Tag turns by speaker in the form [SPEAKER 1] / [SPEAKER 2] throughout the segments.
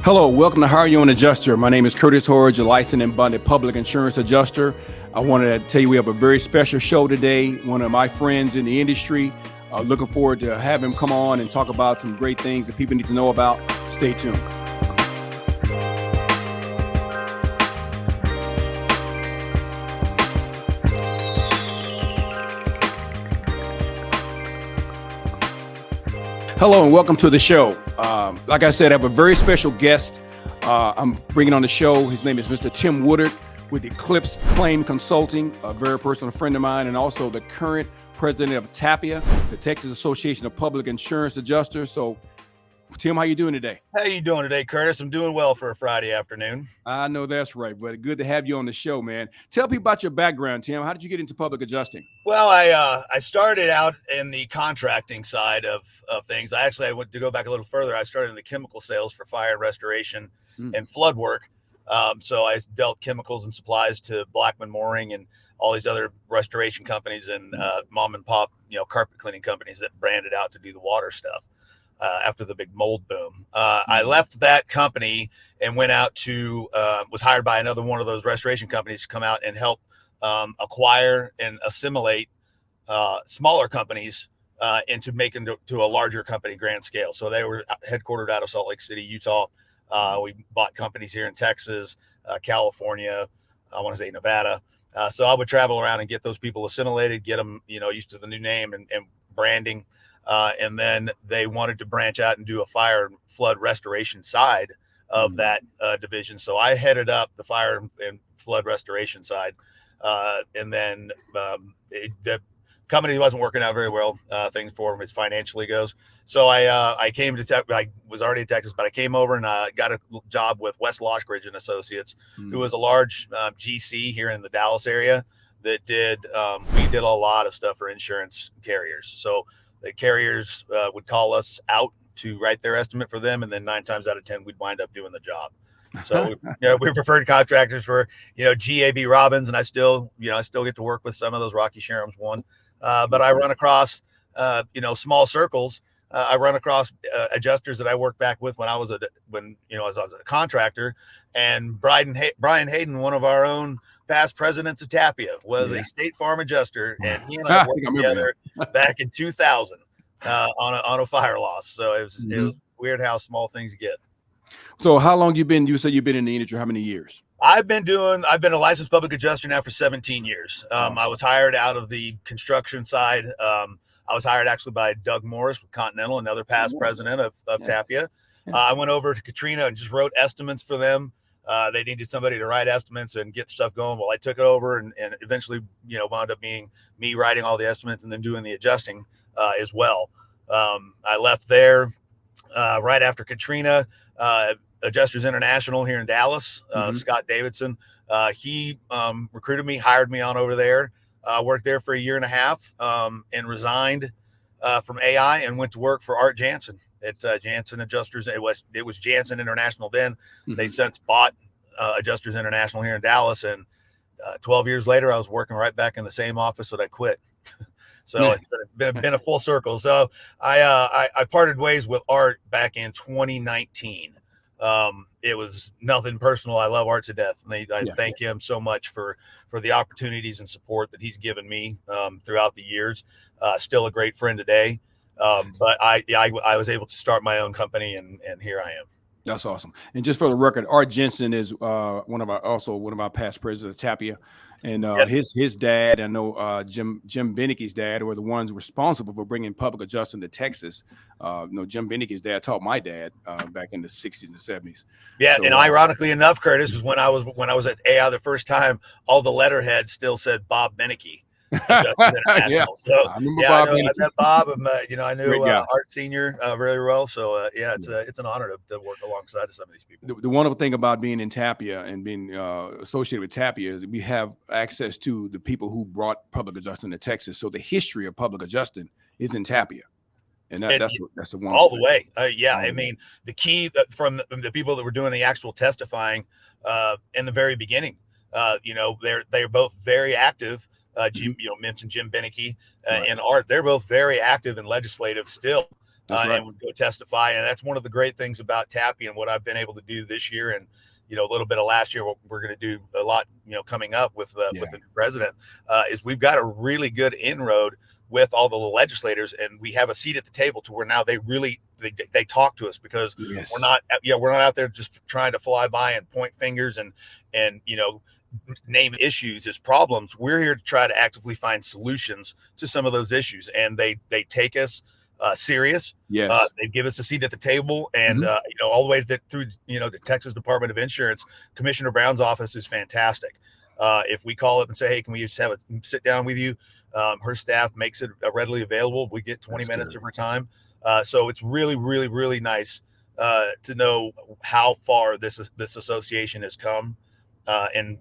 [SPEAKER 1] Hello, welcome to Hire Your Own Adjuster. My name is Curtis Hordge, a licensed and bonded public insurance adjuster. I wanted to tell you we have a very special show today. One of my friends in the industry. Looking forward to have him come on and talk about some great things that people need to know about. Stay tuned. Hello and welcome to the show. Like I said, I have a very special guest I'm bringing on the show. His name is Mr. Tim Woodard with Eclipse Claim Consulting, a very personal friend of mine, and also the current president of TAPIA, the Texas Association of Public Insurance Adjusters. So, Tim, how you doing today?
[SPEAKER 2] How you doing today, Curtis? I'm doing well for a Friday afternoon.
[SPEAKER 1] I know that's right, but good to have you on the show, man. Tell people about your background, Tim. How did you get into public adjusting?
[SPEAKER 2] Well, I started out in the contracting side of things. I went to go back a little further. I started in the chemical sales for fire and restoration and flood work. So I dealt chemicals and supplies to Blackman Mooring and all these other restoration companies and mom and pop, carpet cleaning companies that branded out to do the water stuff. After the big mold boom, I left that company and went out to was hired by another one of those restoration companies to come out and help acquire and assimilate smaller companies into making to a larger company grand scale. So they were headquartered out of Salt Lake City, Utah. We bought companies here in Texas, California, I want to say Nevada. So I would travel around and get those people assimilated, get them used to the new name and branding. And then they wanted to branch out and do a fire and flood restoration side of that division. So I headed up the fire and flood restoration side. And then the company wasn't working out very well, things for them as financially goes. So I came to I was already in Texas, but I came over and got a job with West Loshbridge and Associates, who was a large GC here in the Dallas area that we did a lot of stuff for insurance carriers. So the carriers would call us out to write their estimate for them, and then 9 times out of 10 we'd wind up doing the job. So we're preferred contractors for GAB Robbins, and I still get to work with some of those Rocky Sherham's one. But I run across small circles. I run across adjusters that I worked back with when I was a contractor, and Brian Hayden, one of our own past presidents of TAPIA, was a State Farm adjuster, and he and I worked together back in 2000 on a fire loss. So it was weird how small things get.
[SPEAKER 1] So how long you said you've been in the industry? How many years?
[SPEAKER 2] I've been a licensed public adjuster now for 17 years. I was hired out of the construction side. I was hired actually by Doug Morris with Continental, another past president of TAPIA. I went over to Katrina and just wrote estimates for them. They needed somebody to write estimates and get stuff going. Well, I took it over and eventually, wound up being me writing all the estimates and then doing the adjusting as well. I left there right after Katrina. Adjusters International here in Dallas, Scott Davidson. He recruited me, hired me on over there. Worked there for a year and a half and resigned from AI and went to work for Art Jansen at Jansen Adjusters. It was Jansen International then. They since bought Adjusters International here in Dallas, and 12 years later, I was working right back in the same office that I quit. So it's been a full circle. So I parted ways with Art back in 2019. It was nothing personal. I love Art to death. And I thank him so much for the opportunities and support that he's given me throughout the years. Still a great friend today. But I was able to start my own company, and here I am.
[SPEAKER 1] That's awesome. And just for the record, Art Jensen is one of our past presidents of TAPIA, and his dad, I know Jim Benecke's dad, were the ones responsible for bringing public adjusting to Texas. Jim Benecke's dad taught my dad back in the 60s and 70s.
[SPEAKER 2] Yeah, so, and ironically enough, Curtis, was when I was at AI the first time, all the letterhead still said Bob Benecke.
[SPEAKER 1] Yeah,
[SPEAKER 2] so
[SPEAKER 1] I remember Bob.
[SPEAKER 2] I met Bob. I knew Art Senior very well. So it's an honor to work alongside some of these people.
[SPEAKER 1] The wonderful thing about being in TAPIA and being associated with TAPIA is we have access to the people who brought public adjusting to Texas. So the history of public adjusting is in TAPIA, and that's the one
[SPEAKER 2] all the way. I mean, the key from the people that were doing the actual testifying in the very beginning. They're both very active. Jim, mentioned Jim Benecke and Art. They're both very active and legislative still
[SPEAKER 1] That's right.
[SPEAKER 2] and would go testify. And that's one of the great things about TAPIA and what I've been able to do this year, and a little bit of last year. What we're going to do a lot, coming up with the new president, is we've got a really good inroad with all the legislators, and we have a seat at the table to where now they talk to us, because we're not out there just trying to fly by and point fingers and name issues as problems. We're here to try to actively find solutions to some of those issues, and they take us serious.
[SPEAKER 1] Yes.
[SPEAKER 2] They give us a seat at the table, and all the way through the Texas Department of Insurance. Commissioner Brown's office is fantastic. If we call up and say, hey, can we just have a sit down with you, her staff makes it readily available. We get 20 minutes of her time. So it's really, really, really nice to know how far this association has come. And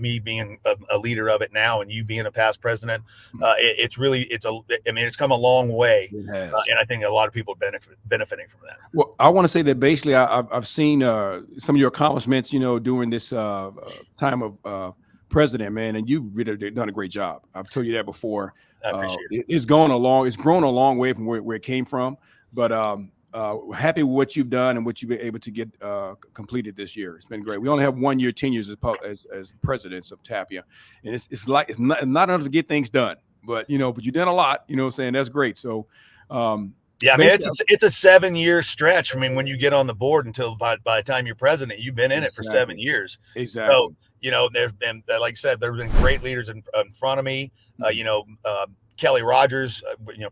[SPEAKER 2] me being a leader of it now, and you being a past president, it's come a long way.
[SPEAKER 1] It has.
[SPEAKER 2] And I think a lot of people benefiting from that.
[SPEAKER 1] Well, I want to say that basically I've seen some of your accomplishments, during this time of president, man, and you've really done a great job. I've told you that before.
[SPEAKER 2] I appreciate it.
[SPEAKER 1] It's grown a long way from where it came from, but happy with what you've done and what you've been able to get completed this year. It's been great. We only have 1 year tenures as presidents of TAPIA, and it's not enough to get things done, but you've done a lot. I'm saying that's great. So
[SPEAKER 2] yeah, I mean, it's a 7-year stretch. I mean, when you get on the board until by the time you're president, you've been in it for 7 years.
[SPEAKER 1] Exactly.
[SPEAKER 2] So there's been, like I said, there's been great leaders in front of me. Kelly Rogers,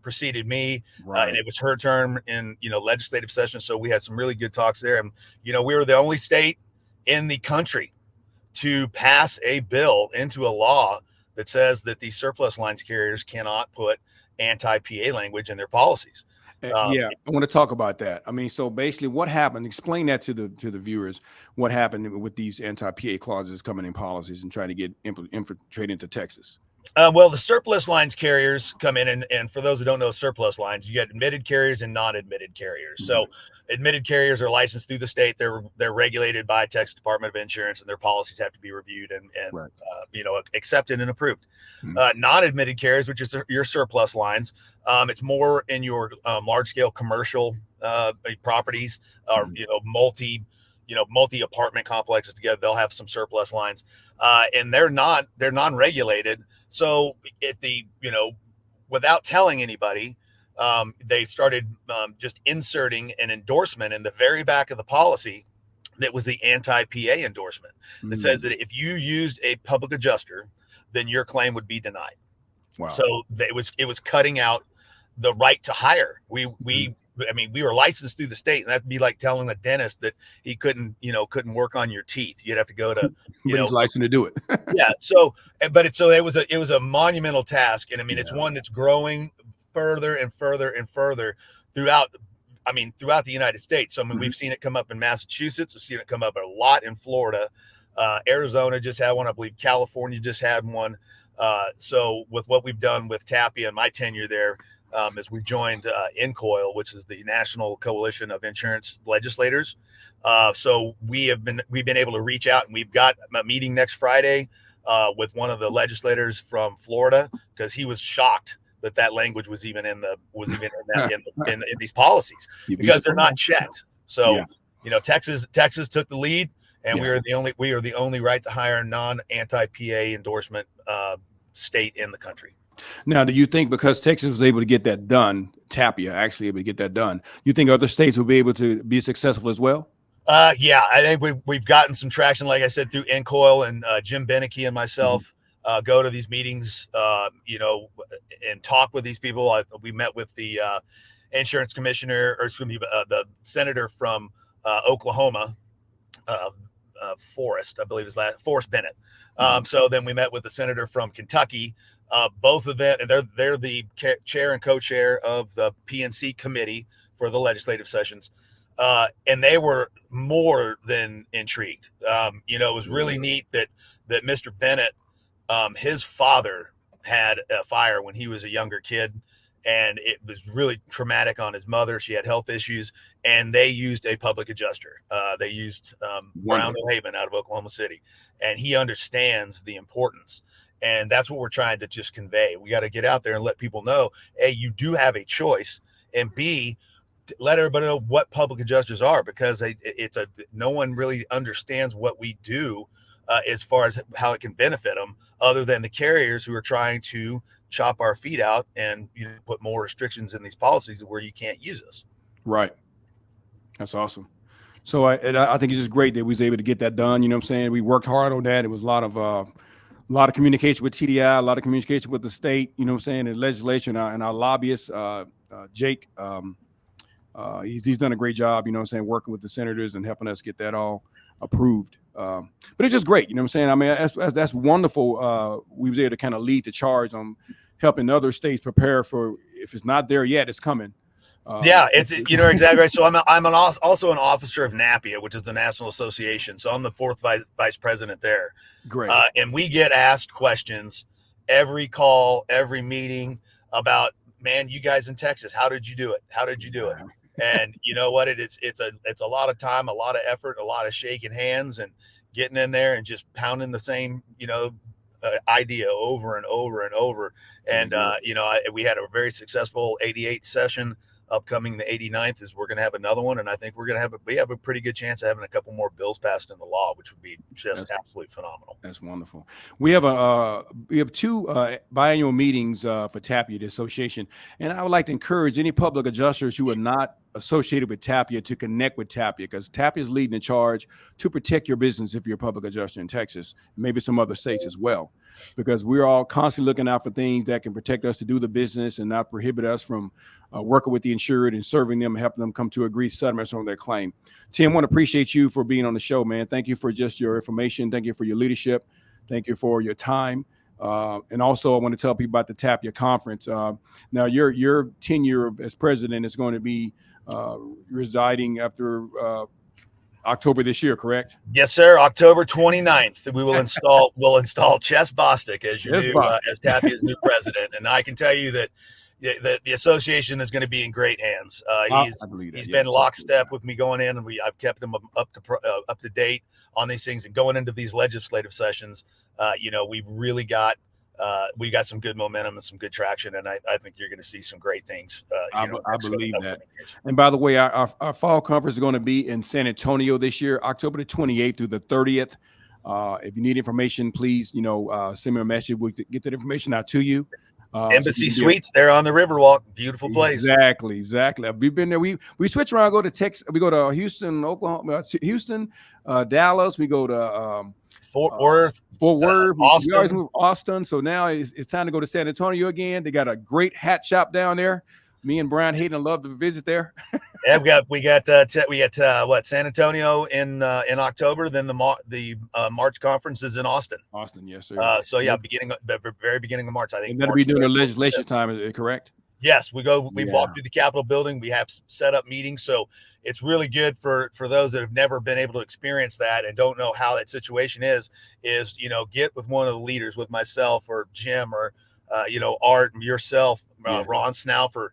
[SPEAKER 2] preceded me, and it was her term in, legislative session. So we had some really good talks there. And, we were the only state in the country to pass a bill into a law that says that these surplus lines carriers cannot put anti-PA language in their policies.
[SPEAKER 1] I want to talk about that. I mean, so basically what happened, explain that to the viewers, what happened with these anti-PA clauses coming in policies and trying to get infiltrated into Texas.
[SPEAKER 2] Well, the surplus lines carriers come in, and for those who don't know surplus lines, you get admitted carriers and non-admitted carriers. Mm-hmm. So admitted carriers are licensed through the state. They're regulated by Texas Department of Insurance, and their policies have to be reviewed and accepted and approved. Mm-hmm. Non-admitted carriers, which is your surplus lines, it's more in your large-scale commercial properties, or multi apartment complexes together. They'll have some surplus lines, and they're non-regulated. So without telling anybody, they started just inserting an endorsement in the very back of the policy that was the anti-PA endorsement that says that if you used a public adjuster, then your claim would be denied. Wow. So it was cutting out the right to hire. We were licensed through the state, and that'd be like telling a dentist that he couldn't work on your teeth. You'd have to go to,
[SPEAKER 1] he's licensed to do it.
[SPEAKER 2] Yeah. So, it was a monumental task. And I mean, it's one that's growing further and further and further throughout the United States. So, I mean, we've seen it come up in Massachusetts. We've seen it come up a lot in Florida. Arizona just had one. I believe California just had one. So with what we've done with TAPIA and my tenure there, as we've joined NCOIL, which is the National Coalition of Insurance Legislators. So we've been able to reach out, and we've got a meeting next Friday with one of the legislators from Florida, because he was shocked that language was even in these policies, because they're not checked. So Texas took the lead, and we are the only right to hire non-anti-PA endorsement state in the country.
[SPEAKER 1] Now, do you think because Texas was able to get that done, TAPIA actually able to get that done, you think other states will be able to be successful as well?
[SPEAKER 2] I think we've gotten some traction, like I said, through NCOIL, and Jim Beneke and myself go to these meetings, and talk with these people. We met with the insurance commissioner, or excuse me, the senator from Oklahoma, Forrest, I believe Forrest Bennett. So then we met with the senator from Kentucky. Both of them, and they're the chair and co-chair of the PNC committee for the legislative sessions. And they were more than intrigued. It was really neat that Mr. Bennett, his father had a fire when he was a younger kid, and it was really traumatic on his mother. She had health issues, and they used a public adjuster. They used Brown O'Haven out of Oklahoma City, and he understands the importance. And that's what we're trying to just convey. We got to get out there and let people know, A, you do have a choice, and B, let everybody know what public adjusters are, because no one really understands what we do as far as how it can benefit them, other than the carriers who are trying to chop our feet out and put more restrictions in these policies where you can't use us.
[SPEAKER 1] Right. That's awesome. So I think it's just great that we was able to get that done. You know what I'm saying? We worked hard on that. It was a lot of communication with TDI, a lot of communication with the state, you know what I'm saying, and legislation, and our lobbyist, Jake, he's done a great job, you know what I'm saying, working with the senators and helping us get that all approved. But it's just great, you know what I'm saying? I mean, that's wonderful. We was able to kind of lead the charge on helping other states prepare for, if it's not there yet, it's coming.
[SPEAKER 2] Yeah, you're exactly right. So I'm also an officer of NAPIA, which is the National Association. So I'm the fourth vice president there.
[SPEAKER 1] Great.
[SPEAKER 2] And we get asked questions every call, every meeting about, man, you guys in Texas, how did you do it? How did you do it? And you know what? It's a lot of time, a lot of effort, a lot of shaking hands and getting in there and just pounding the same, idea over and over and over. And, we had a very successful 88th session. Upcoming the 89th is we're going to have another one, and I think we have a pretty good chance of having a couple more bills passed into law, which would be just absolutely phenomenal. That's
[SPEAKER 1] wonderful. We have two biannual meetings for TAPIA, the association, and I would like to encourage any public adjusters who are not associated with TAPIA to connect with TAPIA, because TAPIA is leading the charge to protect your business if you're a public adjuster in Texas, maybe some other states as well, because we're all constantly looking out for things that can protect us to do the business and not prohibit us from working with the insured and serving them and helping them come to agreed settlements on their claim. Tim, I want to appreciate you for being on the show, man. Thank you for just your information. Thank you for your leadership. Thank you for your time. And also I want to tell people about the TAPIA conference. Now your tenure as president is going to be residing after October this year, correct?
[SPEAKER 2] Yes, sir. October 29th, we will install Ches Bostic as your as TAPIA's new president. And I can tell you that the association is going to be in great hands. He's been lockstep with me going in, and I've kept him up to date on these things. And going into these legislative sessions, we've really got we got some good momentum and some good traction, and I think you're going to see some great things.
[SPEAKER 1] I believe that. And by the way, our fall conference is going to be in San Antonio this year, October the 28th through the 30th. If you need information, please, send me a message. We'll get that information out to you.
[SPEAKER 2] Embassy Suites there on the Riverwalk, beautiful place.
[SPEAKER 1] Exactly. We've been there. We switch around, go to Texas. We go to Houston, Oklahoma, Houston, Dallas. We go to
[SPEAKER 2] Fort Worth,
[SPEAKER 1] Austin. We always move Austin. So now it's time to go to San Antonio again. They got a great hat shop down there. Me and Brian Hayden love to visit there.
[SPEAKER 2] Yeah, we got San Antonio in October. Then the March conference is in Austin.
[SPEAKER 1] Austin, yes, sir.
[SPEAKER 2] Very beginning of March, I think.
[SPEAKER 1] And that'll be during the legislation time, is it correct?
[SPEAKER 2] Yes, we walk through the Capitol building. We have set up meetings, so it's really good for those that have never been able to experience that and don't know how that situation is get with one of the leaders, with myself or Jim or Art, yourself, Ron Snaufer.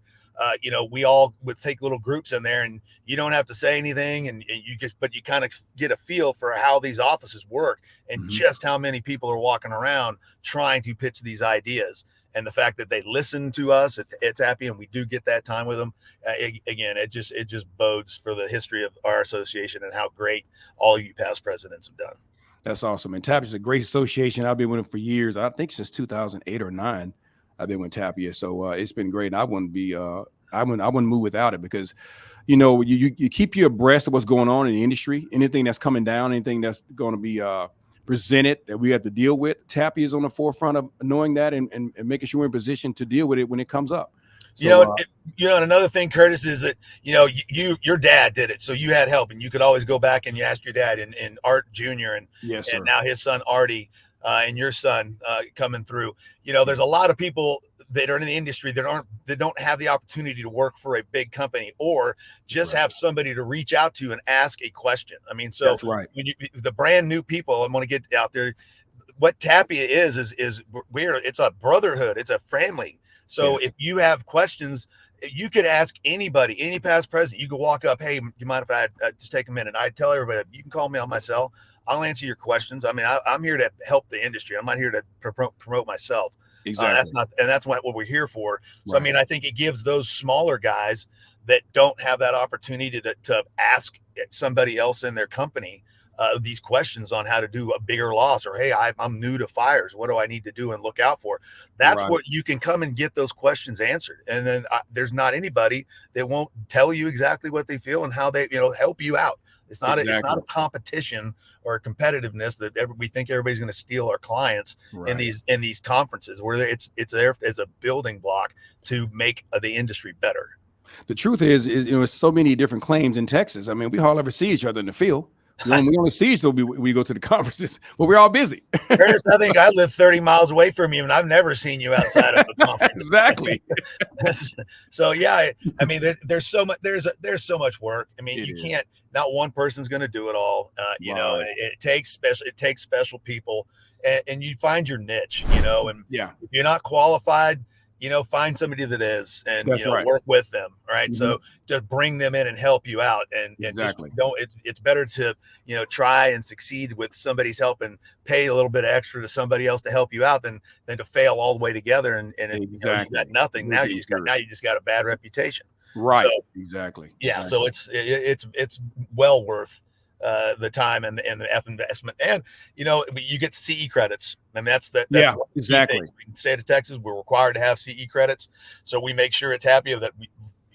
[SPEAKER 2] We all would take little groups in there, and you don't have to say anything, and you kind of get a feel for how these offices work and just how many people are walking around trying to pitch these ideas. And the fact that they listen to us at TAPIA, and we do get that time with them, again, it just bodes for the history of our association and how great all you past presidents have done.
[SPEAKER 1] That's awesome. And TAPIA is a great association. I've been with them for years. I think since 2008 or 9. I've been with TAPIA, so it's been great. And I wouldn't move without it, because you keep you abreast of what's going on in the industry. Anything that's coming down, anything that's going to be presented that we have to deal with, TAPIA is on the forefront of knowing that and making sure we're in position to deal with it when it comes up. So,
[SPEAKER 2] and another thing, Curtis, is that your dad did it, so you had help, and you could always go back and you ask your dad and Art Jr. and now his son Artie. And your son coming through. There's a lot of people that are in the industry that don't have the opportunity to work for a big company or just have somebody to reach out to and ask a question. I mean, so
[SPEAKER 1] that's right.
[SPEAKER 2] When the brand new people, I want to get out there. What TAPIA is it's a brotherhood. It's a family. So if you have questions, you could ask anybody, any past president. You could walk up, hey, you mind if I just take a minute? I tell everybody, you can call me on my cell. I'll answer your questions. I mean, I'm here to help the industry. I'm not here to promote myself.
[SPEAKER 1] Exactly.
[SPEAKER 2] That's what we're here for. So, right. I mean, I think it gives those smaller guys that don't have that opportunity to ask somebody else in their company these questions on how to do a bigger loss, or, hey, I'm new to fires. What do I need to do and look out for? That's
[SPEAKER 1] Right.
[SPEAKER 2] what you can come and get those questions answered. And then there's not anybody that won't tell you exactly what they feel and how they, help you out. It's not
[SPEAKER 1] Exactly.
[SPEAKER 2] a competition or a competitiveness that we think everybody's going to steal our clients
[SPEAKER 1] Right.
[SPEAKER 2] in these conferences, where it's there as a building block to make the industry better.
[SPEAKER 1] The truth is, it's so many different claims in Texas. I mean, we hardly ever see each other in the field. We only see each other we go to the conferences, but we're all busy.
[SPEAKER 2] Curtis, I think I live 30 miles away from you, and I've never seen you outside of a conference.
[SPEAKER 1] Exactly.
[SPEAKER 2] So yeah, I mean, there's so much work. I mean,
[SPEAKER 1] It
[SPEAKER 2] can't. Not one person's going to do it all.
[SPEAKER 1] Right.
[SPEAKER 2] It takes special people, and you find your niche. And
[SPEAKER 1] Yeah.
[SPEAKER 2] if you're not qualified, find somebody that is, and
[SPEAKER 1] That's right.
[SPEAKER 2] work with them. Right.
[SPEAKER 1] Mhm.
[SPEAKER 2] So just bring them in and help you out, and
[SPEAKER 1] Exactly.
[SPEAKER 2] just don't. It's better to try and succeed with somebody's help and pay a little bit extra to somebody else to help you out than to fail all the way together and you got nothing. Now you just got a bad reputation.
[SPEAKER 1] Right.
[SPEAKER 2] So,
[SPEAKER 1] exactly.
[SPEAKER 2] Yeah.
[SPEAKER 1] Exactly.
[SPEAKER 2] So it's well worth the time and the investment, and you get CE credits, and that's
[SPEAKER 1] Yeah, exactly.
[SPEAKER 2] In the state of Texas, we're required to have CE credits, so we make sure at TAPIA that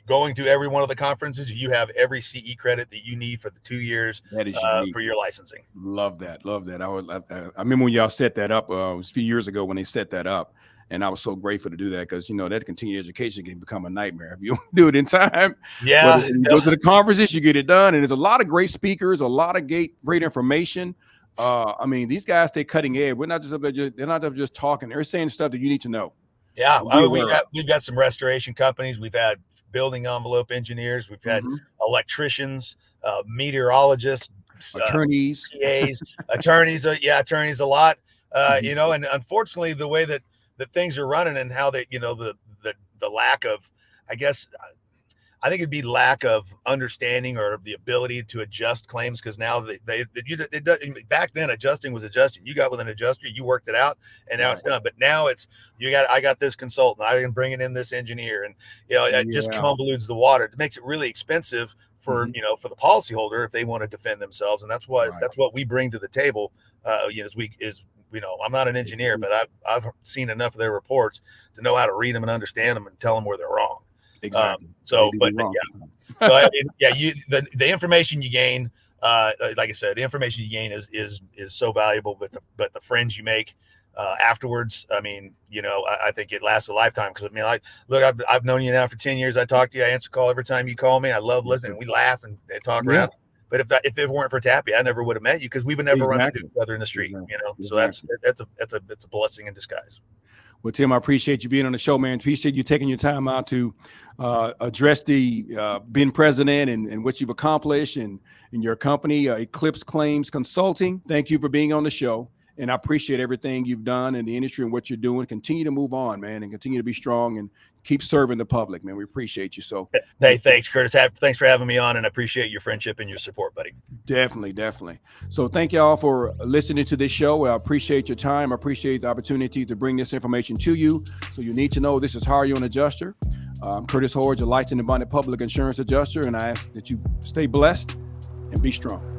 [SPEAKER 2] going to every one of the conferences, you have every CE credit that you need for the 2 years
[SPEAKER 1] That is
[SPEAKER 2] for your licensing.
[SPEAKER 1] Love that. I remember when y'all set that up. It was a few years ago when they set that up, and I was so grateful to do that, because that continued education can become a nightmare if you don't do it in time.
[SPEAKER 2] Yeah,
[SPEAKER 1] you go to the conferences, you get it done, and there's a lot of great speakers, a lot of great information. I mean, these guys stay cutting edge. We're not just up there they're not up just talking. They're saying stuff that you need to know.
[SPEAKER 2] Yeah, we've got some restoration companies. We've had building envelope engineers. We've had electricians, meteorologists,
[SPEAKER 1] attorneys,
[SPEAKER 2] PAs, attorneys. Attorneys a lot. And unfortunately, the way that things are running and how they, the lack of, I think it'd be lack of understanding or the ability to adjust claims, because now back then adjusting was adjusting. You got with an adjuster, you worked it out, and now it's done. But now I got this consultant, I can bring in this engineer, and it just convolutes the water. It makes it really expensive for for the policyholder if they want to defend themselves, and that's what we bring to the table. I'm not an engineer, but I've seen enough of their reports to know how to read them and understand them and tell them where they're wrong.
[SPEAKER 1] Exactly.
[SPEAKER 2] The information you gain, like I said, the information you gain is so valuable, but the friends you make afterwards, I mean, I think it lasts a lifetime, because I've known you now for 10 years. I talk to you, I answer call every time you call me. I love listening. We laugh and talk around. But if it weren't for TAPIA, I never would have met you, because we would never run into each other in the street. So that's a blessing in disguise.
[SPEAKER 1] Well, Tim, I appreciate you being on the show, man. Appreciate you taking your time out to address being president and what you've accomplished and your company, Eclipse Claims Consulting. Thank you for being on the show. And I appreciate everything you've done in the industry and what you're doing. Continue to move on, man, and continue to be strong and keep serving the public, man. We appreciate you. So,
[SPEAKER 2] hey, thanks, Curtis. Thanks for having me on, and I appreciate your friendship and your support, buddy.
[SPEAKER 1] Definitely. So thank y'all for listening to this show. I appreciate your time. I appreciate the opportunity to bring this information to you. So you need to know this is How Are You an Adjuster? I'm Curtis Hordge, a licensed and bonded public insurance adjuster, and I ask that you stay blessed and be strong.